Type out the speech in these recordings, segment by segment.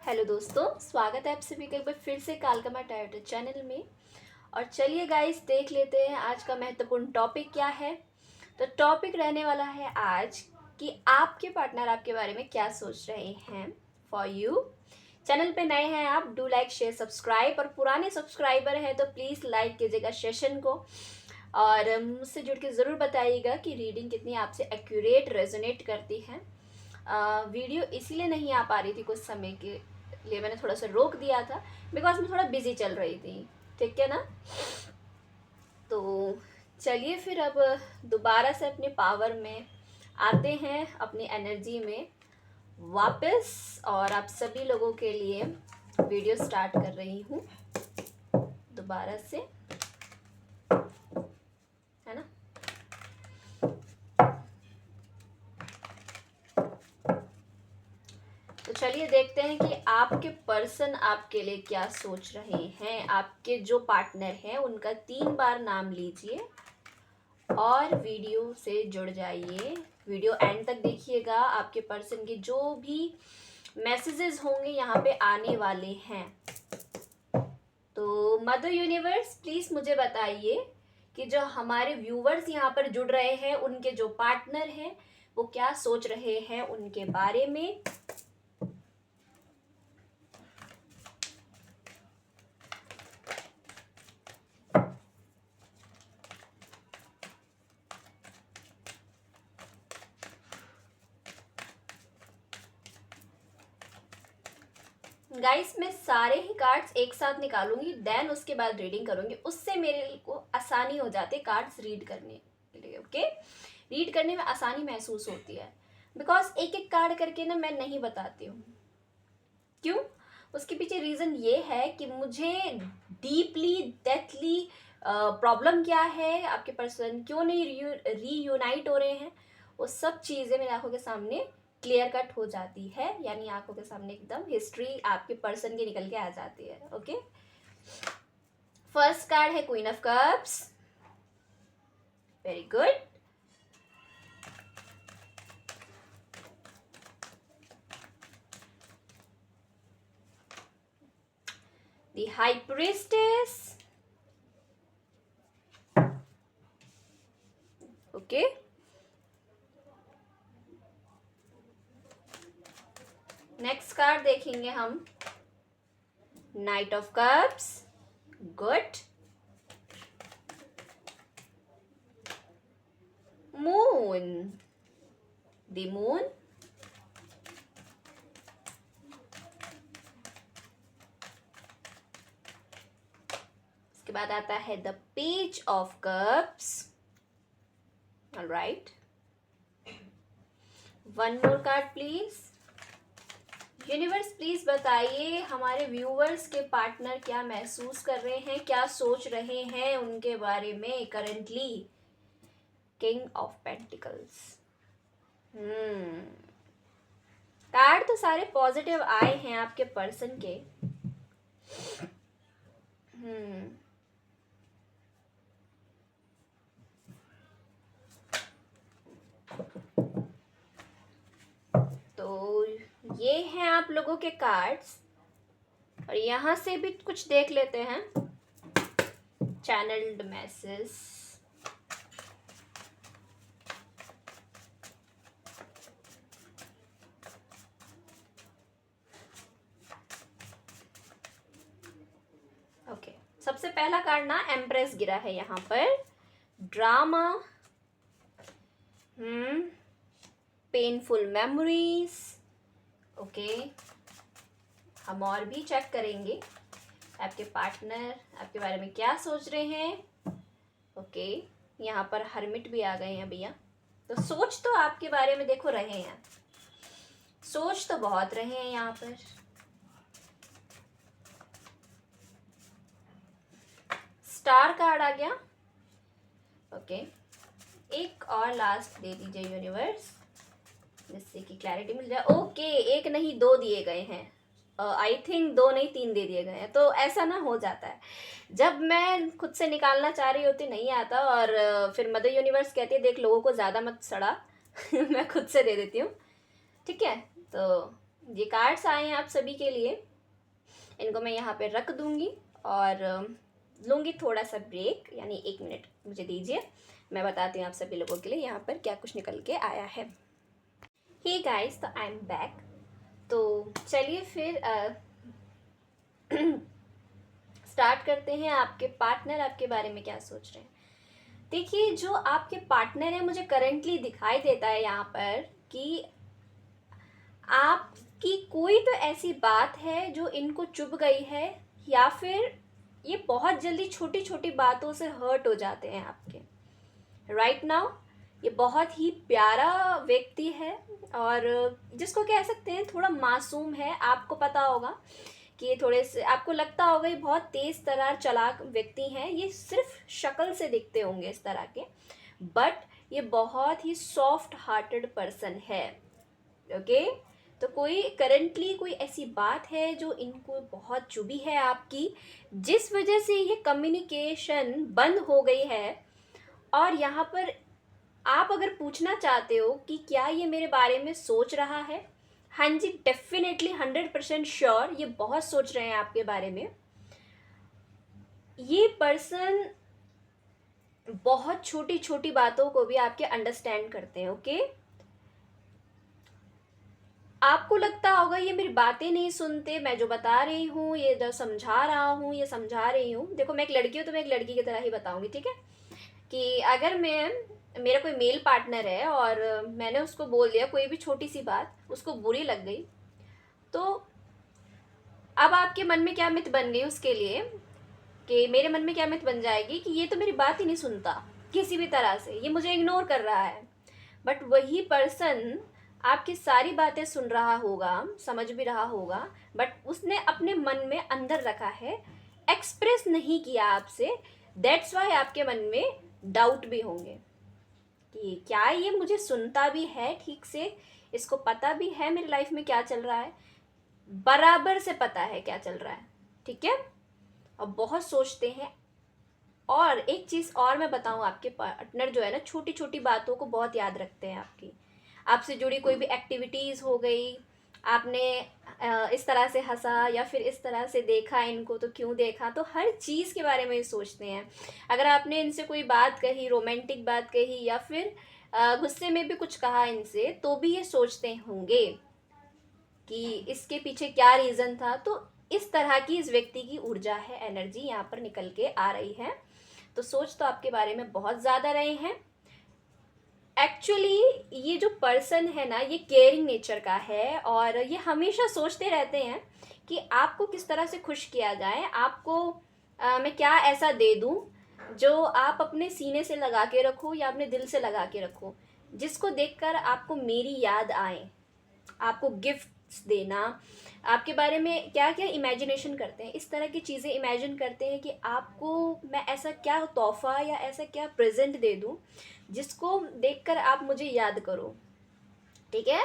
Hello दोस्तों, स्वागत है आप सभी का एक बार फिर से कालकमा टायोटा चैनल में। और चलिए गाइस, देख लेते हैं आज का महत्वपूर्ण टॉपिक क्या है। तो टॉपिक रहने वाला है आज कि आपके पार्टनर आपके बारे में क्या सोच रहे हैं। फॉर यू, चैनल पे नए हैं आप, डू लाइक शेयर सब्सक्राइब, और पुराने सब्सक्राइबर हैं तो प्लीज़ लाइक कीजिएगा सेशन को। और मुझसे जुड़ के ज़रूर बताइएगा कि रीडिंग कितनी आपसे एक्यूरेट रेजोनेट करती है। वीडियो इसीलिए नहीं आ पा रही थी, कुछ समय के लिए मैंने थोड़ा सा रोक दिया था बिकॉज मैं थोड़ा बिजी चल रही थी। ठीक है ना। तो चलिए फिर अब दोबारा से अपने पावर में आते हैं, अपनी एनर्जी में वापस, और आप सभी लोगों के लिए वीडियो स्टार्ट कर रही हूँ दोबारा से, है ना। तो चलिए देखते हैं कि आपके पर्सन आपके लिए क्या सोच रहे हैं। आपके जो पार्टनर हैं उनका 3 बार नाम लीजिए और वीडियो से जुड़ जाइए। वीडियो एंड तक देखिएगा, आपके पर्सन के जो भी मैसेजेस होंगे यहाँ पे आने वाले हैं। तो मदर यूनिवर्स प्लीज मुझे बताइए कि जो हमारे व्यूवर्स यहाँ पर जुड़ रहे हैं उनके जो पार्टनर हैं वो क्या सोच रहे हैं उनके बारे में। गाइस, मैं सारे ही कार्ड्स एक साथ निकालूंगी, देन उसके बाद रीडिंग करूंगी, उससे मेरे को आसानी हो जाती है कार्ड्स रीड करने के लिए। ओके, रीड करने में आसानी महसूस होती है बिकॉज एक एक कार्ड करके ना मैं नहीं बताती हूँ। क्यों? उसके पीछे रीज़न ये है कि मुझे डीपली डेथली प्रॉब्लम क्या है, आपके पर्सन क्यों नहीं रीयूनाइट हो रहे हैं, वो सब चीज़ें मेरी आंखों के सामने क्लियर कट हो जाती है। यानी आंखों के सामने एकदम हिस्ट्री आपके पर्सन की निकल के आ जाती है। ओके, फर्स्ट कार्ड है queen of cups. Very good. The high priestess. Okay, next card देखेंगे हम, night of cups. Good. Moon, the moon. उसके बाद आता है the page of cups. Alright, one more card please. Universe please बताइए हमारे viewers के पार्टनर क्या महसूस कर रहे हैं, क्या सोच रहे हैं उनके बारे में currently. King of pentacles. Card तो सारे पॉजिटिव आए हैं आपके पर्सन के। तो ये हैं आप लोगों के कार्ड्स, और यहाँ से भी कुछ देख लेते हैं चैनल्ड मैसेज। ओके, सबसे पहला कार्ड ना एम्प्रेस गिरा है यहाँ पर। Drama, painful memories. ओके, हम और भी चेक करेंगे आपके पार्टनर आपके बारे में क्या सोच रहे हैं। ओके, यहाँ पर हर्मिट भी आ गए हैं भैया। तो सोच तो आपके बारे में देखो रहे हैं, सोच तो बहुत रहे हैं यहाँ पर। स्टार कार्ड आ गया। ओके, एक और लास्ट दे दीजिए यूनिवर्स, जिससे कि क्लैरिटी मिल जाए। ओके, एक नहीं 2 दिए गए हैं। आई थिंक 2 नहीं 3 दे दिए गए हैं। तो ऐसा ना हो जाता है, जब मैं खुद से निकालना चाह रही होती नहीं आता, और फिर मदर यूनिवर्स कहती है देख लोगों को ज़्यादा मत सड़ा मैं खुद से दे देती हूँ। ठीक है, तो ये कार्ड्स आए हैं आप सभी के लिए, इनको मैं यहाँ पे रख दूँगी और लूँगी थोड़ा सा ब्रेक, यानी 1 मिनट मुझे दीजिए, मैं बताती हूँ आप सभी लोगों के लिए यहाँ पर क्या कुछ निकल के आया है। हे गाइस, तो आई एम बैक। तो चलिए फिर स्टार्ट करते हैं। आपके पार्टनर आपके बारे में क्या सोच रहे हैं? देखिए, जो आपके पार्टनर है, मुझे करंटली दिखाई देता है यहाँ पर कि आपकी कोई तो ऐसी बात है जो इनको चुभ गई है, या फिर ये बहुत जल्दी छोटी छोटी बातों से हर्ट हो जाते हैं आपके। राइट नाउ ये बहुत ही प्यारा व्यक्ति है, और जिसको कह सकते हैं थोड़ा मासूम है। आपको पता होगा कि ये थोड़े से, आपको लगता होगा ये बहुत तेज तर्रार चालाक व्यक्ति हैं, ये सिर्फ शक्ल से दिखते होंगे इस तरह के, बट ये बहुत ही सॉफ्ट हार्टेड पर्सन है। ओके, तो कोई करंटली कोई ऐसी बात है जो इनको बहुत चुभी है आपकी, जिस वजह से ये कम्युनिकेशन बंद हो गई है। और यहाँ पर आप अगर पूछना चाहते हो कि क्या ये मेरे बारे में सोच रहा है, हाँ जी, डेफिनेटली 100% श्योर ये बहुत सोच रहे हैं आपके बारे में। ये पर्सन बहुत छोटी छोटी बातों को भी आपके अंडरस्टैंड करते हैं। ओके, आपको लगता होगा ये मेरी बातें नहीं सुनते, मैं जो बता रही हूँ, ये जो समझा रहा हूँ, ये समझा रही हूँ। देखो, मैं एक लड़की हूँ तो मैं एक लड़की की तरह ही बताऊँगी, ठीक है? कि अगर मेरा कोई मेल पार्टनर है और मैंने उसको बोल दिया कोई भी छोटी सी बात, उसको बुरी लग गई, तो अब आपके मन में क्या मिथ बन गई उसके लिए, कि मेरे मन में क्या मिथ बन जाएगी कि ये तो मेरी बात ही नहीं सुनता किसी भी तरह से, ये मुझे इग्नोर कर रहा है। बट वही पर्सन आपकी सारी बातें सुन रहा होगा, समझ भी रहा होगा, बट उसने अपने मन में अंदर रखा है, एक्सप्रेस नहीं किया आपसे। दैट्स वाई आपके मन में डाउट भी होंगे कि क्या ये मुझे सुनता भी है ठीक से, इसको पता भी है मेरी लाइफ में क्या चल रहा है, बराबर से पता है क्या चल रहा है, ठीक है? और बहुत सोचते हैं। और एक चीज़ और मैं बताऊं, आपके पार्टनर जो है ना, छोटी छोटी बातों को बहुत याद रखते हैं आपकी। आपसे जुड़ी कोई भी एक्टिविटीज़ हो गई, आपने इस तरह से हंसा या फिर इस तरह से देखा इनको, तो क्यों देखा, तो हर चीज़ के बारे में ये सोचते हैं। अगर आपने इनसे कोई बात कही, रोमांटिक बात कही, या फिर गुस्से में भी कुछ कहा इनसे, तो भी ये सोचते होंगे कि इसके पीछे क्या रीज़न था। तो इस तरह की इस व्यक्ति की ऊर्जा है, एनर्जी यहाँ पर निकल के आ रही है। तो सोच तो आपके बारे में बहुत ज़्यादा रहे हैं। एक्चुअली ये जो पर्सन है ना, ये केयरिंग नेचर का है, और ये हमेशा सोचते रहते हैं कि आपको किस तरह से खुश किया जाए, आपको मैं क्या ऐसा दे दूं जो आप अपने सीने से लगा के रखो या अपने दिल से लगा के रखो, जिसको देखकर आपको मेरी याद आए। आपको गिफ्ट्स देना, आपके बारे में क्या क्या इमेजिनेशन करते हैं, इस तरह की चीज़ें इमेजिन करते हैं कि आपको मैं ऐसा क्या तोहफा या ऐसा क्या प्रेजेंट दे दूं जिसको देखकर आप मुझे याद करो, ठीक है?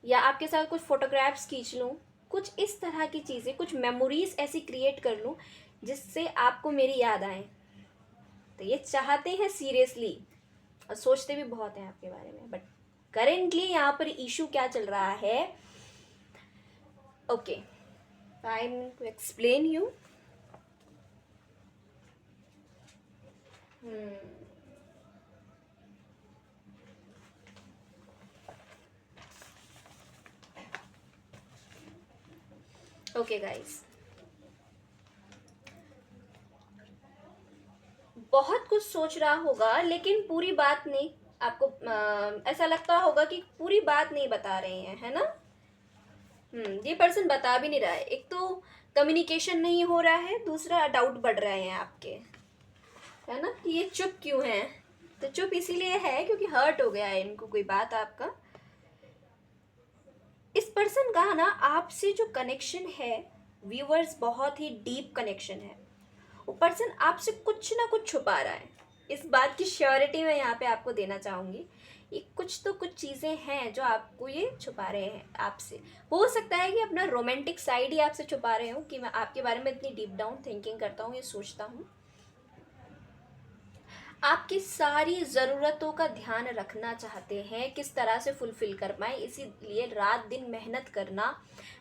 या आपके साथ कुछ फोटोग्राफ्स खींच लूँ, कुछ इस तरह की चीज़ें, कुछ मेमोरीज ऐसी क्रिएट कर लूँ जिससे आपको मेरी याद आए। तो ये चाहते हैं सीरियसली, और सोचते भी बहुत हैं आपके बारे में। बट करेंटली यहाँ पर इशू क्या चल रहा है? Okay, I am to explain you. Okay guys, बहुत कुछ सोच रहा होगा लेकिन पूरी बात नहीं। आपको ऐसा लगता होगा कि पूरी बात नहीं बता रहे हैं, है ना? ये पर्सन बता भी नहीं रहा है। एक तो कम्युनिकेशन नहीं हो रहा है, दूसरा डाउट बढ़ रहे हैं आपके, है ना? कि ये चुप क्यों है? तो चुप इसीलिए है क्योंकि हर्ट हो गया है इनको कोई बात आपका। इस पर्सन का ना आपसे जो कनेक्शन है व्यूवर्स, बहुत ही डीप कनेक्शन है। वो पर्सन आपसे कुछ ना कुछ छुपा रहा है, इस बात की श्योरिटी मैं यहाँ पे आपको देना चाहूँगी। ये कुछ तो कुछ चीज़ें हैं जो आपको ये छुपा रहे हैं आपसे। हो सकता है कि अपना रोमांटिक साइड ही आपसे छुपा रहे हो, कि मैं आपके बारे में इतनी डीप डाउन थिंकिंग करता हूँ, ये सोचता हूँ। आपकी सारी ज़रूरतों का ध्यान रखना चाहते हैं, किस तरह से फुलफ़िल कर पाएँ, इसीलिए रात दिन मेहनत करना,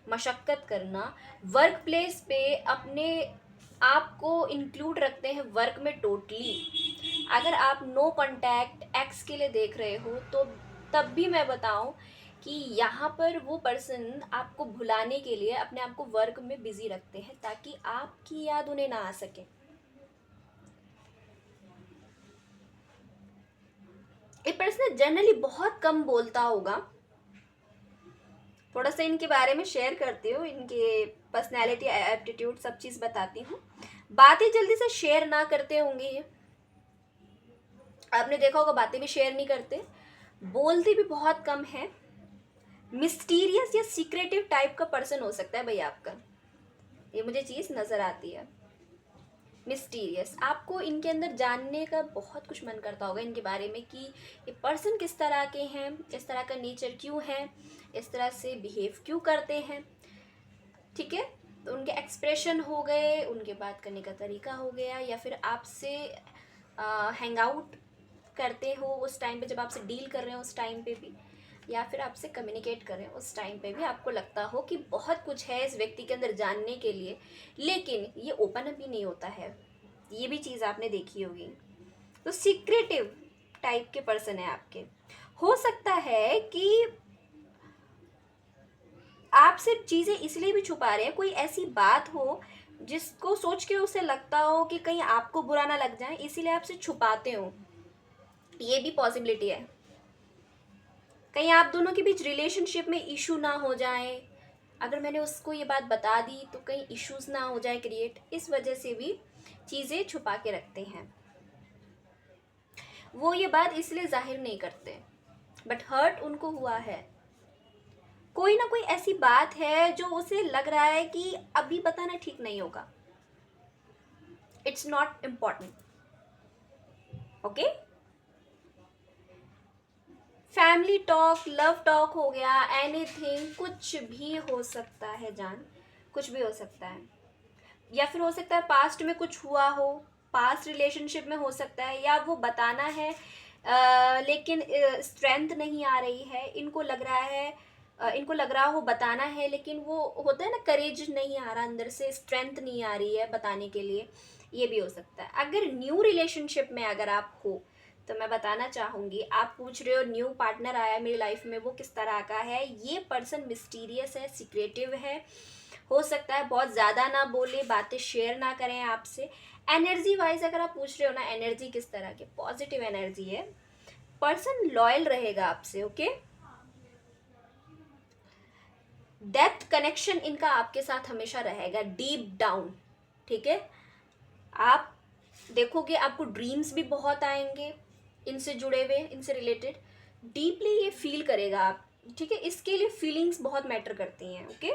मशक्क़त करना, वर्क प्लेस पे अपने आप को इंक्लूड रखते हैं वर्क में टोटली। अगर आप नो कॉन्टैक्ट एक्स के लिए देख रहे हो तो तब भी मैं बताऊँ कि यहाँ पर वो पर्सन आपको भुलाने के लिए अपने आप को वर्क में बिज़ी रखते हैं ताकि आपकी याद उन्हें ना आ सके। ये पर्सन जनरली बहुत कम बोलता होगा। थोड़ा सा इनके बारे में शेयर करती हूँ, इनके पर्सनैलिटी एप्टीट्यूड सब चीज़ बताती हूँ। बातें जल्दी से शेयर ना करते होंगे ये, आपने देखा होगा बातें भी शेयर नहीं करते, बोलते भी बहुत कम है। मिस्टीरियस या सीक्रेटिव टाइप का पर्सन हो सकता है भाई आपका, ये मुझे चीज़ नज़र आती है। मिस्टीरियस, आपको इनके अंदर जानने का बहुत कुछ मन करता होगा इनके बारे में कि ये पर्सन किस तरह के हैं, इस तरह का नेचर क्यों है, इस तरह से बिहेव क्यों करते हैं। ठीक है, तो उनके एक्सप्रेशन हो गए, उनके बात करने का तरीका हो गया, या फिर आपसे हैंग आउट करते हो उस टाइम पे, जब आपसे डील कर रहे हो उस टाइम पे भी, या फिर आपसे कम्युनिकेट कर रहे हो उस टाइम पे भी आपको लगता हो कि बहुत कुछ है इस व्यक्ति के अंदर जानने के लिए, लेकिन ये ओपन अप ही नहीं होता है। ये भी चीज़ आपने देखी होगी। तो सीक्रेटिव टाइप के पर्सन है आपके। हो सकता है कि आपसे चीज़ें इसलिए भी छुपा रहे हैं, कोई ऐसी बात हो जिसको सोच के उसे लगता हो कि कहीं आपको बुरा ना लग जाए, इसीलिए आपसे छुपाते हो। ये भी पॉसिबिलिटी है। कहीं आप दोनों के बीच रिलेशनशिप में इशू ना हो जाए, अगर मैंने उसको ये बात बता दी तो कहीं इश्यूज ना हो जाए क्रिएट, इस वजह से भी चीज़ें छुपा के रखते हैं। वो ये बात इसलिए जाहिर नहीं करते, बट हर्ट उनको हुआ है। कोई ना कोई ऐसी बात है जो उसे लग रहा है कि अभी बताना ठीक नहीं होगा, it's not important. Okay, family talk, love talk हो गया, एनीथिंग, कुछ भी हो सकता है जान, कुछ भी हो सकता है। या फिर हो सकता है पास्ट में कुछ हुआ हो, पास्ट रिलेशनशिप में हो सकता है, या वो बताना है लेकिन स्ट्रेंथ नहीं आ रही है, इनको लग रहा है इनको लग रहा हो बताना है, लेकिन वो होता है ना, करेज नहीं आ रहा अंदर से, स्ट्रेंथ नहीं आ रही है बताने के लिए। ये भी हो सकता है। अगर न्यू रिलेशनशिप में अगर आप हो तो मैं बताना चाहूँगी, आप पूछ रहे हो न्यू पार्टनर आया मेरी लाइफ में, वो किस तरह का है। ये पर्सन मिस्टीरियस है, सीक्रेटिव है, हो सकता है बहुत ज़्यादा ना बोले, बातें शेयर ना करें आपसे। एनर्जी वाइज अगर आप पूछ रहे हो ना, एनर्जी किस तरह की, पॉजिटिव एनर्जी है, पर्सन लॉयल रहेगा आपसे। ओके, डेप्थ कनेक्शन इनका आपके साथ हमेशा रहेगा, डीप डाउन। ठीक है, आप देखोगे आपको ड्रीम्स भी बहुत आएंगे इनसे जुड़े हुए, इनसे रिलेटेड डीपली ये फील करेगा आप। ठीक है, इसके लिए फीलिंग्स बहुत मैटर करती हैं। ओके,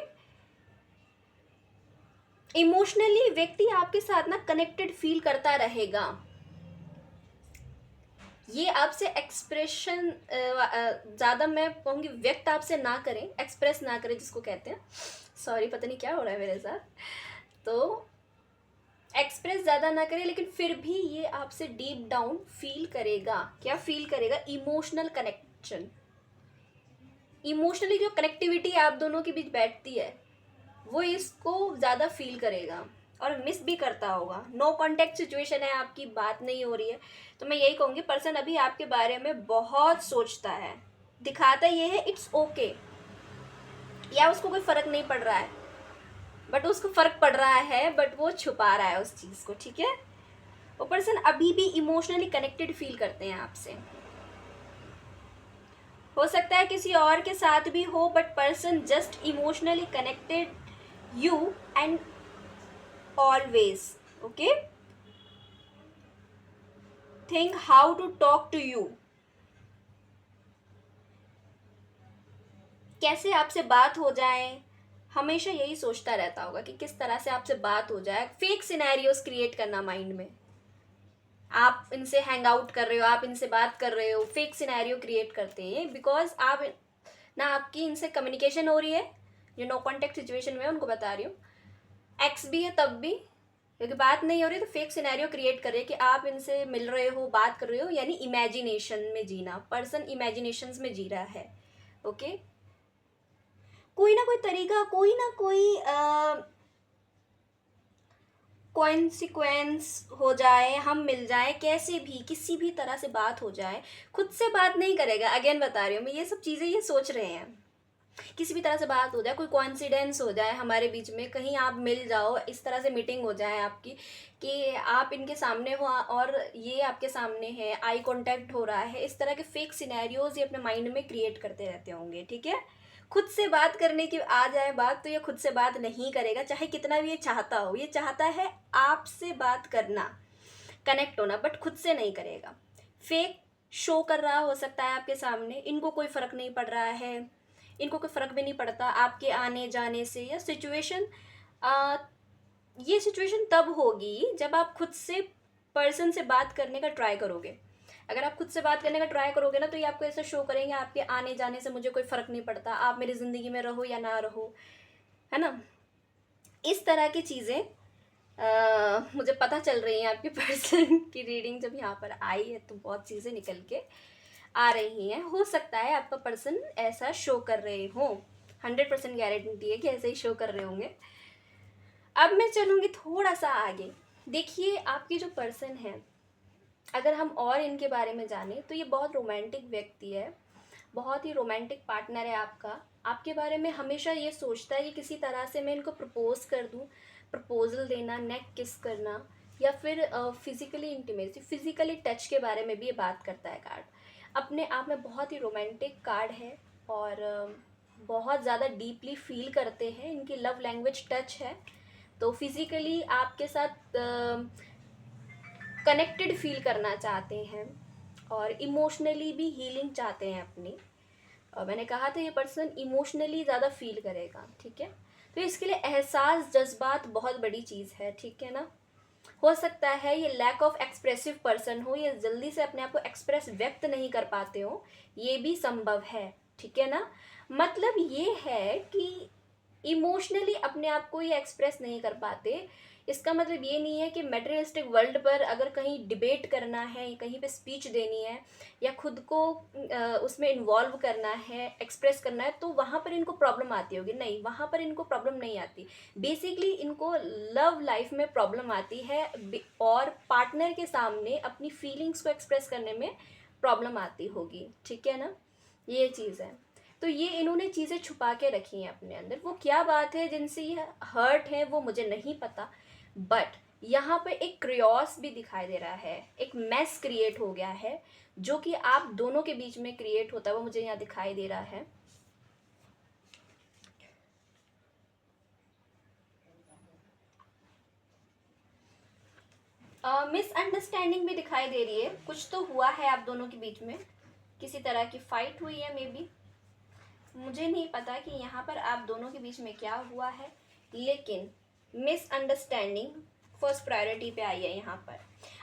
इमोशनली व्यक्ति आपके साथ ना कनेक्टेड फील करता रहेगा। ये आपसे एक्सप्रेशन ज़्यादा मैं कहूँगी व्यक्त आपसे ना करें, एक्सप्रेस ना करें जिसको कहते हैं, सॉरी पता नहीं क्या हो रहा है मेरे साथ, तो एक्सप्रेस ज़्यादा ना करें, लेकिन फिर भी ये आपसे डीप डाउन फील करेगा। क्या फील करेगा? इमोशनल कनेक्शन, इमोशनली जो कनेक्टिविटी आप दोनों के बीच बैठती है वो इसको ज़्यादा फील करेगा और मिस भी करता होगा। नो कॉन्टेक्ट सिचुएशन है, आपकी बात नहीं हो रही है, तो मैं यही कहूँगी पर्सन अभी आपके बारे में बहुत सोचता है, दिखाता ये है इट्स ओके, या उसको कोई फ़र्क नहीं पड़ रहा है, बट उसको फ़र्क पड़ रहा है, बट वो छुपा रहा है उस चीज़ को। ठीक है, वो पर्सन अभी भी इमोशनली कनेक्टेड फील करते हैं आपसे। हो सकता है किसी और के साथ भी हो, but person just emotionally connected you and always. Okay, think how to talk to you, कैसे आपसे बात हो जाए, हमेशा यही सोचता रहता होगा कि किस तरह से आपसे बात हो जाए। फेक सिनेरियोस क्रिएट करना माइंड में, आप इनसे हैंग आउट कर रहे हो, आप इनसे बात कर रहे हो, फेक सिनेरियो क्रिएट करते हैं बिकॉज आप ना, आपकी इनसे कम्युनिकेशन हो रही है, जो नो कॉन्टेक्ट सिचुएशन में उनको बता रही हूँ, एक्स भी है तब भी, क्योंकि बात नहीं हो रही तो फेक सिनेरियो क्रिएट कर रहे हैं कि आप इनसे मिल रहे हो, बात कर रहे हो, यानी इमेजिनेशन में जीना, पर्सन इमेजिनेशंस में जी रहा है। ओके, कोई ना कोई तरीका, कोई ना कोई कॉन्सिक्वेंस हो जाए, हम मिल जाए, कैसे भी किसी भी तरह से बात हो जाए, खुद से बात नहीं करेगा। अगेन बता रही हूँ मैं, ये सब चीज़ें ये सोच रहे हैं, किसी भी तरह से बात हो जाए, कोई कॉन्सिडेंस हो जाए हमारे बीच में, कहीं आप मिल जाओ, इस तरह से मीटिंग हो जाए आपकी कि आप इनके सामने हो और ये आपके सामने है, आई कांटेक्ट हो रहा है, इस तरह के फेक सिनेरियोज ये अपने माइंड में क्रिएट करते रहते होंगे। ठीक है, खुद से बात करने की आ जाए बात, तो ये खुद से बात नहीं करेगा, चाहे कितना भी ये चाहता हो। ये चाहता है आपसे बात करना, कनेक्ट होना, बट खुद से नहीं करेगा। फेक शो कर रहा हो सकता है आपके सामने, इनको कोई फर्क नहीं पड़ रहा है, इनको कोई फर्क भी नहीं पड़ता आपके आने जाने से, या सिचुएशन ये सिचुएशन तब होगी जब आप खुद से पर्सन से बात करने का ट्राई करोगे। अगर आप खुद से बात करने का ट्राई करोगे ना, तो ये आपको ऐसा शो करेंगे आपके आने जाने से मुझे कोई फ़र्क नहीं पड़ता, आप मेरी ज़िंदगी में रहो या ना रहो, है ना। इस तरह की चीज़ें मुझे पता चल रही हैं आपके पर्सन की रीडिंग जब यहाँ पर आई है, तो बहुत चीज़ें निकल के आ रही हैं। हो सकता है आपका पर्सन ऐसा शो कर रहे हो, 100% गारंटी है कि ऐसे ही शो कर रहे होंगे। अब मैं चलूँगी थोड़ा सा आगे। देखिए, आपकी जो पर्सन है, अगर हम और इनके बारे में जानें तो ये बहुत रोमांटिक व्यक्ति है, बहुत ही रोमांटिक पार्टनर है आपका। आपके बारे में हमेशा ये सोचता है कि किसी तरह से मैं इनको प्रपोज़ कर दूँ, प्रपोज़ल देना, नेक किस करना, या फिर फिज़िकली इंटीमेसी, फिज़िकली टच के बारे में भी ये बात करता है कार्ड। अपने आप में बहुत ही रोमांटिक कार्ड है और बहुत ज़्यादा डीपली फ़ील करते हैं, इनकी लव लैंग्वेज टच है। तो फिज़िकली आपके साथ कनेक्टेड फील करना चाहते हैं और इमोशनली भी हीलिंग चाहते हैं अपनी। और मैंने कहा था ये पर्सन इमोशनली ज़्यादा फील करेगा। ठीक है, तो इसके लिए एहसास, जज्बात बहुत बड़ी चीज़ है। ठीक है ना, हो सकता है ये लैक ऑफ एक्सप्रेसिव पर्सन हो, ये जल्दी से अपने आप को एक्सप्रेस व्यक्त नहीं कर पाते हो, ये भी संभव है। ठीक है ना, मतलब ये है कि इमोशनली अपने आप को ये एक्सप्रेस नहीं कर पाते। इसका मतलब ये नहीं है कि मटेरियलिस्टिक वर्ल्ड पर अगर कहीं डिबेट करना है, कहीं पे स्पीच देनी है, या खुद को उसमें इन्वॉल्व करना है, एक्सप्रेस करना है, तो वहाँ पर इनको प्रॉब्लम आती होगी। नहीं, वहाँ पर इनको प्रॉब्लम नहीं आती। बेसिकली इनको लव लाइफ में प्रॉब्लम आती है और पार्टनर के सामने अपनी फीलिंग्स को एक्सप्रेस करने में प्रॉब्लम आती होगी। ठीक है ना, ये चीज़ है। तो ये इन्होंने चीज़ें छुपा के रखी हैं अपने अंदर। वो क्या बात है जिनसे ये हर्ट है वो मुझे नहीं पता, बट यहाँ पे एक क्रियोस भी दिखाई दे रहा है, एक मैस क्रिएट हो गया है जो कि आप दोनों के बीच में क्रिएट होता है, वो मुझे यहाँ दिखाई दे रहा है। मिसअंडरस्टैंडिंग भी दिखाई दे रही है, कुछ तो हुआ है आप दोनों के बीच में, किसी तरह की फाइट हुई है मे बी, मुझे नहीं पता कि यहाँ पर आप दोनों के बीच में क्या हुआ है, लेकिन मिसअंडरस्टैंडिंग फर्स्ट प्रायोरिटी पे आई है। यहाँ पर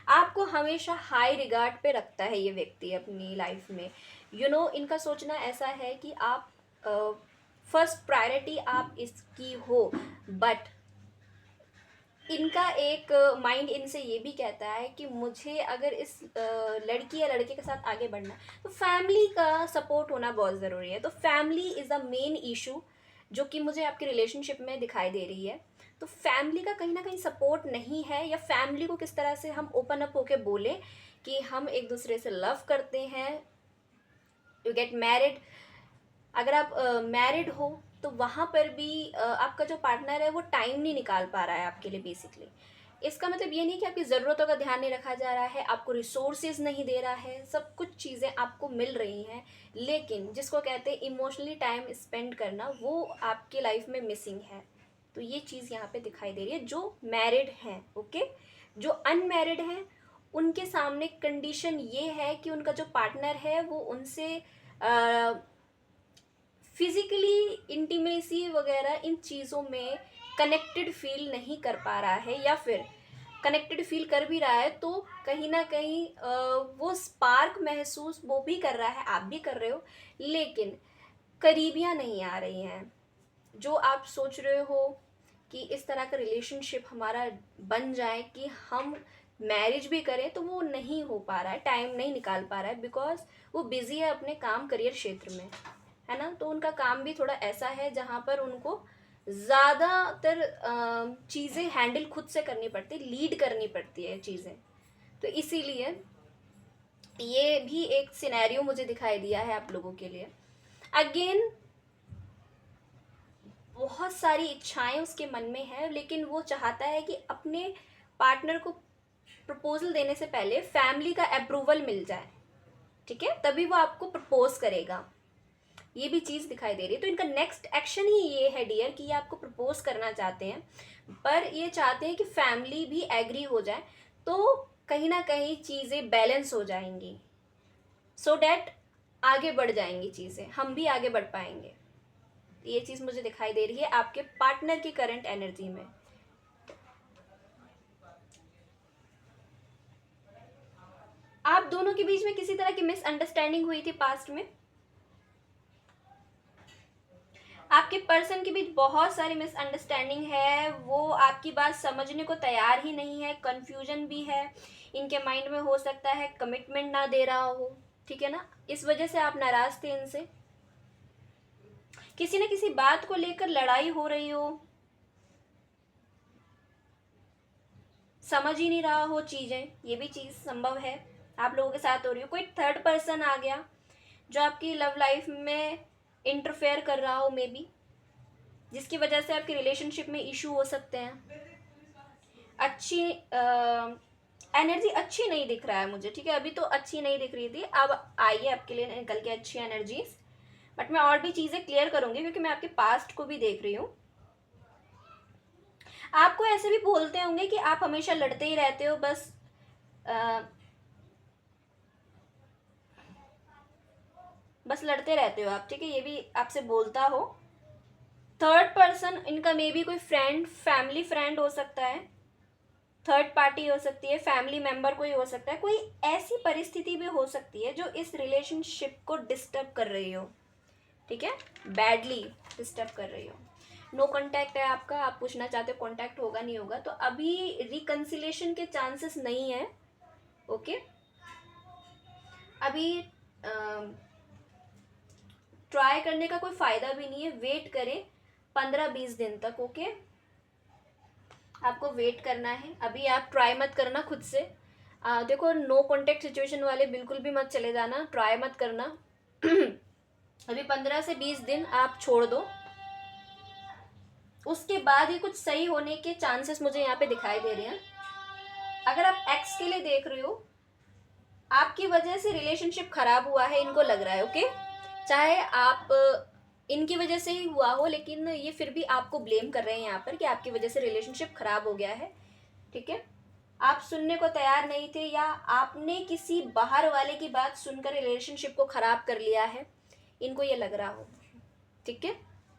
आपको हमेशा हाई रिगार्ड पे रखता है ये व्यक्ति अपनी लाइफ में। इनका सोचना ऐसा है कि आप फर्स्ट प्रायोरिटी आप इसकी हो, बट इनका एक माइंड इनसे ये भी कहता है कि मुझे अगर इस लड़की या लड़के के साथ आगे बढ़ना है तो फैमिली का सपोर्ट होना बहुत ज़रूरी है। तो family is the main issue जो कि मुझे आपके रिलेशनशिप में दिखाई दे रही है। तो फैमिली का कहीं ना कहीं सपोर्ट नहीं है, या फैमिली को किस तरह से हम ओपन अप होके बोलें कि हम एक दूसरे से लव करते हैं, यू गेट मैरिड। अगर आप मैरिड हो तो वहाँ पर भी आपका जो पार्टनर है वो टाइम नहीं निकाल पा रहा है आपके लिए बेसिकली। इसका मतलब ये नहीं कि आपकी ज़रूरतों का ध्यान नहीं रखा जा रहा है, आपको रिसोर्सेज नहीं दे रहा है, सब कुछ चीज़ें आपको मिल रही हैं, लेकिन जिसको कहते हैं इमोशनली टाइम स्पेंड करना, वो आपके लाइफ में मिसिंग है। तो ये चीज़ यहाँ पे दिखाई दे रही है जो मैरिड हैं। ओके, जो अनमैरिड हैं उनके सामने कंडीशन ये है कि उनका जो पार्टनर है वो उनसे फिजिकली इंटीमेसी वगैरह इन चीज़ों में कनेक्टेड फील नहीं कर पा रहा है, या फिर कनेक्टेड फील कर भी रहा है तो कहीं ना कहीं वो स्पार्क महसूस वो भी कर रहा है, आप भी कर रहे हो, लेकिन करीबियाँ नहीं आ रही हैं। जो आप सोच रहे हो कि इस तरह का रिलेशनशिप हमारा बन जाए कि हम मैरिज भी करें, तो वो नहीं हो पा रहा है, टाइम नहीं निकाल पा रहा है, बिकॉज वो बिजी है अपने काम करियर क्षेत्र में, है ना। तो उनका काम भी थोड़ा ऐसा है जहाँ पर उनको ज़्यादातर चीज़ें हैंडल खुद से करनी पड़ती, लीड करनी पड़ती है चीज़ें। तो इसीलिए ये भी एक सिनेरियो मुझे दिखाई दिया है आप लोगों के लिए। अगेन बहुत सारी इच्छाएं उसके मन में है, लेकिन वो चाहता है कि अपने पार्टनर को प्रपोजल देने से पहले फैमिली का अप्रूवल मिल जाए, ठीक है, तभी वो आपको प्रपोज करेगा। ये भी चीज़ दिखाई दे रही है। तो इनका नेक्स्ट एक्शन ही ये है डियर कि ये आपको प्रपोज करना चाहते हैं, पर ये चाहते हैं कि फैमिली भी एग्री हो जाए, तो कहीं ना कहीं चीज़ें बैलेंस हो जाएंगी, सो डैट आगे बढ़ जाएंगी चीज़ें, हम भी आगे बढ़ पाएंगे। ये चीज़ मुझे दिखाई दे रही है आपके पार्टनर की करंट एनर्जी में। आप दोनों के बीच में किसी तरह की मिसअंडरस्टैंडिंग हुई थी पास्ट में। आपके पर्सन के बीच बहुत सारी मिसअंडरस्टैंडिंग है, वो आपकी बात समझने को तैयार ही नहीं है, कंफ्यूजन भी है इनके माइंड में, हो सकता है कमिटमेंट ना दे रहा हो, ठीक है ना। इस वजह से आप नाराज थे इनसे, किसी न किसी बात को लेकर लड़ाई हो रही हो, समझ ही नहीं रहा हो चीजें, ये भी चीज संभव है आप लोगों के साथ हो रही हो। कोई थर्ड पर्सन आ गया जो आपकी लव लाइफ में इंटरफेयर कर रहा हो, मे बी, जिसकी वजह से आपकी रिलेशनशिप में इशू हो सकते हैं। अच्छी एनर्जी अच्छी नहीं दिख रहा है मुझे, ठीक है, अभी तो अच्छी नहीं दिख रही थी, अब आइए आपके लिए निकल के अच्छी एनर्जीज। बट मैं और भी चीज़ें क्लियर करूंगी क्योंकि मैं आपके पास्ट को भी देख रही हूँ। आपको ऐसे भी बोलते होंगे कि आप हमेशा लड़ते ही रहते हो, बस लड़ते रहते हो आप, ठीक है, ये भी आपसे बोलता हो। थर्ड पर्सन इनका मे बी कोई फ्रेंड, फैमिली फ्रेंड हो सकता है, थर्ड पार्टी हो सकती है, फैमिली मेंबर कोई हो सकता है, कोई ऐसी परिस्थिति भी हो सकती है जो इस रिलेशनशिप को डिस्टर्ब कर रही हो, ठीक है, बैडली डिस्टर्ब कर रही हो। नो कांटेक्ट है आपका, आप पूछना चाहते हो कांटेक्ट होगा नहीं होगा, तो अभी रिकंसिलेशन के चांसेस नहीं है, ओके। अभी ट्राई करने का कोई फ़ायदा भी नहीं है, वेट करें 15-20 दिन तक, ओके। आपको वेट करना है, अभी आप ट्राई मत करना खुद से। देखो, नो कांटेक्ट सिचुएशन वाले बिल्कुल भी मत चले जाना, ट्राई मत करना। अभी 15 से 20 दिन आप छोड़ दो, उसके बाद ही कुछ सही होने के चांसेस मुझे यहाँ पे दिखाई दे रहे हैं। अगर आप एक्स के लिए देख रहे हो, आपकी वजह से रिलेशनशिप खराब हुआ है, इनको लग रहा है, ओके। चाहे आप इनकी वजह से ही हुआ हो, लेकिन ये फिर भी आपको ब्लेम कर रहे हैं यहाँ पर कि आपकी वजह से रिलेशनशिप खराब हो गया है, ठीक है। आप सुनने को तैयार नहीं थे, या आपने किसी बाहर वाले की बात सुनकर रिलेशनशिप को खराब कर लिया है, इनको ये लग रहा हो, ठीक है।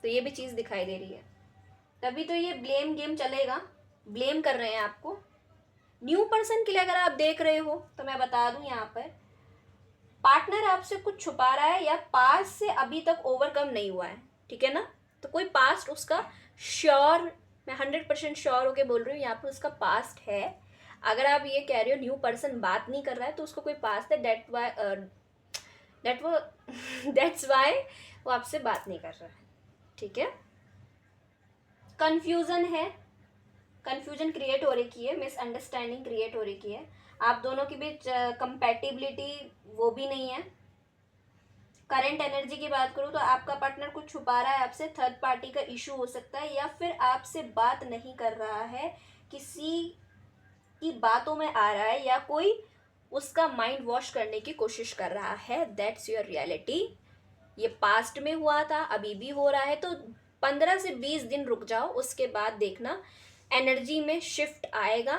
तो ये भी चीज़ दिखाई दे रही है, तभी तो ये ब्लेम गेम चलेगा, ब्लेम कर रहे हैं आपको। न्यू पर्सन के लिए अगर आप देख रहे हो तो मैं बता दूं, यहाँ पर पार्टनर आपसे कुछ छुपा रहा है या पास्ट से अभी तक ओवरकम नहीं हुआ है, ठीक है ना। तो कोई पास्ट उसका श्योर, मैं 100% श्योर होके बोल रही हूँ, यहाँ पर उसका पास्ट है। अगर आप ये कह रहे हो न्यू पर्सन बात नहीं कर रहा है, तो उसको कोई पास्ट है, दैट्स वाई वो आपसे बात नहीं कर रहा है, ठीक है। कंफ्यूजन है, कंफ्यूजन क्रिएट हो रही है, मिसअंडरस्टैंडिंग क्रिएट हो रही है, आप दोनों के बीच कंपैटिबिलिटी वो भी नहीं है। करंट एनर्जी की बात करूँ तो आपका पार्टनर कुछ छुपा रहा है आपसे, थर्ड पार्टी का इशू हो सकता है, या फिर आपसे बात नहीं कर रहा है, किसी की बातों में आ रहा है, या कोई उसका माइंड वॉश करने की कोशिश कर रहा है। That's your reality. ये पास्ट में हुआ था, अभी भी हो रहा है, तो 15 से 20 दिन रुक जाओ, उसके बाद देखना एनर्जी में शिफ्ट आएगा,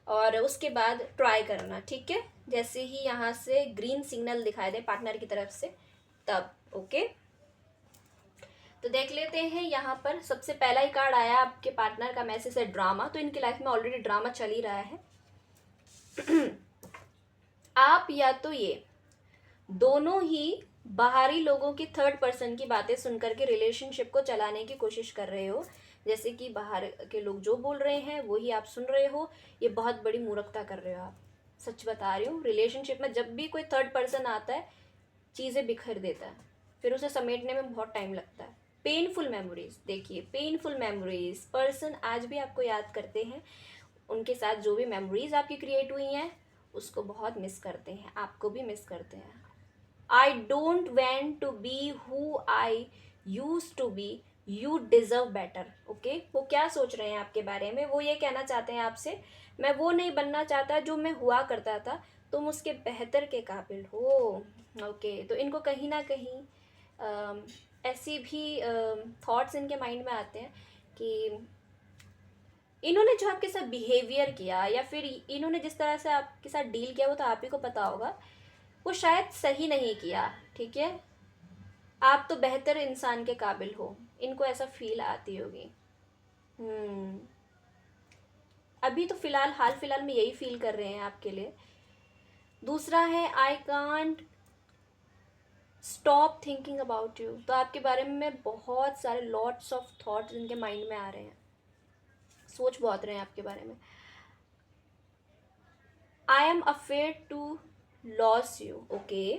और उसके बाद ट्राई करना, ठीक है। जैसे ही यहाँ से ग्रीन सिग्नल दिखाई दे पार्टनर की तरफ से, तब ओके। तो देख लेते हैं, यहाँ पर सबसे पहला ही कार्ड आया आपके पार्टनर का मैसेज है ड्रामा। तो इनकी लाइफ में ऑलरेडी ड्रामा चल ही रहा है। आप या तो ये दोनों ही बाहरी लोगों की, थर्ड पर्सन की बातें सुनकर के रिलेशनशिप को चलाने की कोशिश कर रहे हो, जैसे कि बाहर के लोग जो बोल रहे हैं वही आप सुन रहे हो, ये बहुत बड़ी मूर्खता कर रहे हो आप। सच बता रही हूँ, रिलेशनशिप में जब भी कोई थर्ड पर्सन आता है चीज़ें बिखर देता है, फिर उसे समेटने में बहुत टाइम लगता है। पेनफुल मेमोरीज, देखिए पेनफुल मेमोरीज, पर्सन आज भी आपको याद करते हैं, उनके साथ जो भी मेमोरीज आपकी क्रिएट हुई हैं उसको बहुत मिस करते हैं, आपको भी मिस करते हैं। I don't want to be who I use to be, you deserve better. Okay, वो क्या सोच रहे हैं आपके बारे में, वो ये कहना चाहते हैं आपसे, मैं वो नहीं बनना चाहता जो मैं हुआ करता था, तुम उसके बेहतर के काबिल हो। ओके, तो इनको कहीं ना कहीं ऐसी भी थॉट्स इनके माइंड में आते हैं कि इन्होंने जो आपके साथ बिहेवियर किया या फिर इन्होंने जिस तरह से आपके साथ डील किया वो तो आप ही को पता होगा, वो शायद सही नहीं किया। ठीक है, आप तो बेहतर इंसान के काबिल हो, इनको ऐसा फील आती होगी। अभी तो फिलहाल हाल फिलहाल में यही फील कर रहे हैं आपके लिए। दूसरा है I can't stop thinking about you, तो आपके बारे में बहुत सारे लॉट्स ऑफ थॉट्स इनके माइंड में आ रहे हैं, सोच बहुत रहे हैं आपके बारे में। I am afraid to lose you. Okay,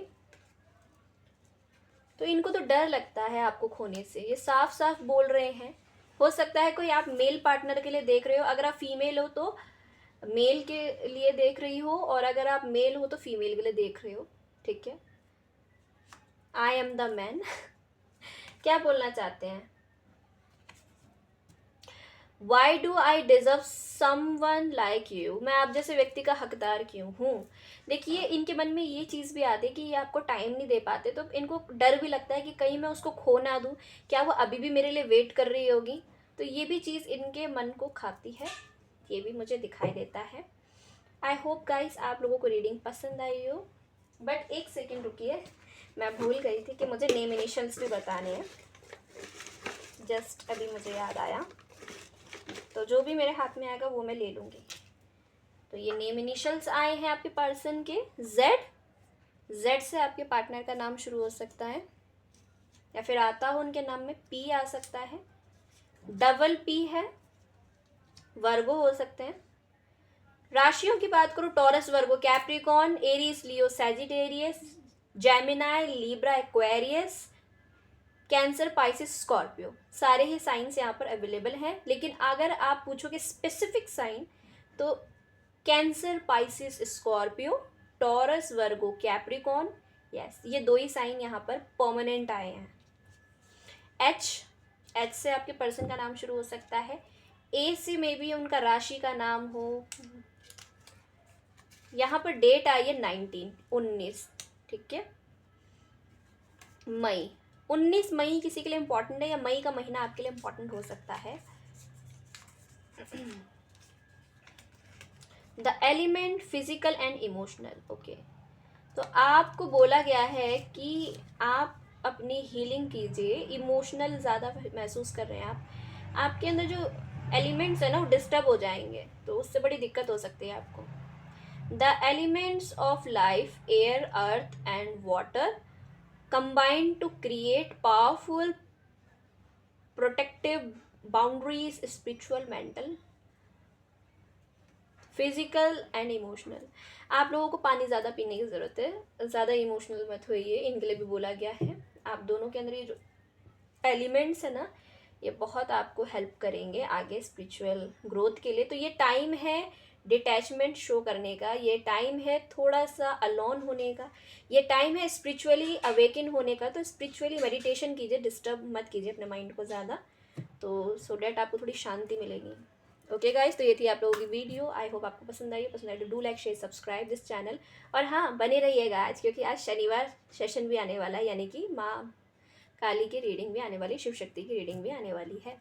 तो इनको तो डर लगता है आपको खोने से, ये साफ साफ बोल रहे हैं। हो सकता है कोई आप मेल पार्टनर के लिए देख रहे हो, अगर आप फीमेल हो तो मेल के लिए देख रही हो, और अगर आप मेल हो तो फीमेल के लिए देख रहे हो। ठीक है, आई एम द मैन। क्या बोलना चाहते हैं, why do I deserve someone like you, मैं आप जैसे व्यक्ति का हकदार क्यों हूँ। देखिए इनके मन में ये चीज़ भी आती है कि ये आपको टाइम नहीं दे पाते, तो इनको डर भी लगता है कि कहीं मैं उसको खो ना दूँ, क्या वो अभी भी मेरे लिए वेट कर रही होगी, तो ये भी चीज़ इनके मन को खाती है, ये भी मुझे दिखाई देता है। आई होप गाइस आप लोगों को रीडिंग पसंद आई हो, बट एक सेकेंड रुकिए, मैं भूल गई थी कि मुझे नेम इनिशियल्स भी बताने हैं, जस्ट अभी मुझे याद आया, तो जो भी मेरे हाथ में आएगा वो मैं ले लूँगी। तो ये नेम इनिशियल्स आए हैं आपके पर्सन के, जेड, जेड से आपके पार्टनर का नाम शुरू हो सकता है, या फिर आता हो उनके नाम में पी आ सकता है, डबल पी है, वर्गो हो सकते हैं। राशियों की बात करूँ, Taurus, Virgo, Capricorn, Aries, Leo, Sagittarius, Gemini, Libra, Aquarius, Cancer, Pisces, Scorpio, सारे ही साइंस यहाँ पर अवेलेबल हैं। लेकिन अगर आप पूछोगे स्पेसिफिक साइन, तो cancer, Pisces, Scorpio, taurus, Virgo, Capricorn, yes, ये दो ही साइन यहाँ पर परमानेंट आए हैं। एच, एच से आपके पर्सन का नाम शुरू हो सकता है, ए से मे बी उनका राशि का नाम हो। यहाँ पर डेट आई है 19 ठीक है, मई, 19 मई किसी के लिए इम्पोर्टेंट है, या मई का महीना आपके लिए इम्पोर्टेंट हो सकता है। The element physical and emotional. Okay, तो आपको बोला गया है कि आप अपनी हीलिंग कीजिए, इमोशनल ज़्यादा महसूस कर रहे हैं आप, आपके अंदर जो एलिमेंट्स है ना वो डिस्टर्ब हो जाएंगे, तो उससे बड़ी दिक्कत हो सकती है आपको। The elements of life, air, earth and water combine to create powerful protective boundaries, spiritual, mental, physical and emotional. आप लोगों को पानी ज़्यादा पीने की ज़रूरत है, ज़्यादा इमोशनल मत होइए, इनके लिए भी बोला गया है। आप दोनों के अंदर ये जो एलिमेंट्स है ना, ये बहुत आपको हेल्प करेंगे आगे स्पिरिचुअल ग्रोथ के लिए। तो ये टाइम है डिटैचमेंट शो करने का, ये टाइम है थोड़ा सा अलोन होने का, ये टाइम है स्पिरिचुअली अवेकन होने का। तो स्पिरिचुअली मेडिटेशन कीजिए, डिस्टर्ब मत कीजिए अपने माइंड को ज़्यादा, तो सो डैट आपको थोड़ी शांति मिलेगी। ओके गाइज, तो ये थी आप लोगों की वीडियो, आई होप आपको पसंद आई तो do like, share, subscribe this channel. और हाँ, बने रहिएगा आज, क्योंकि आज शनिवार सेशन भी आने वाला है, यानी कि माँ काली की रीडिंग भी आने वाली, शिव शक्ति की रीडिंग भी आने वाली है।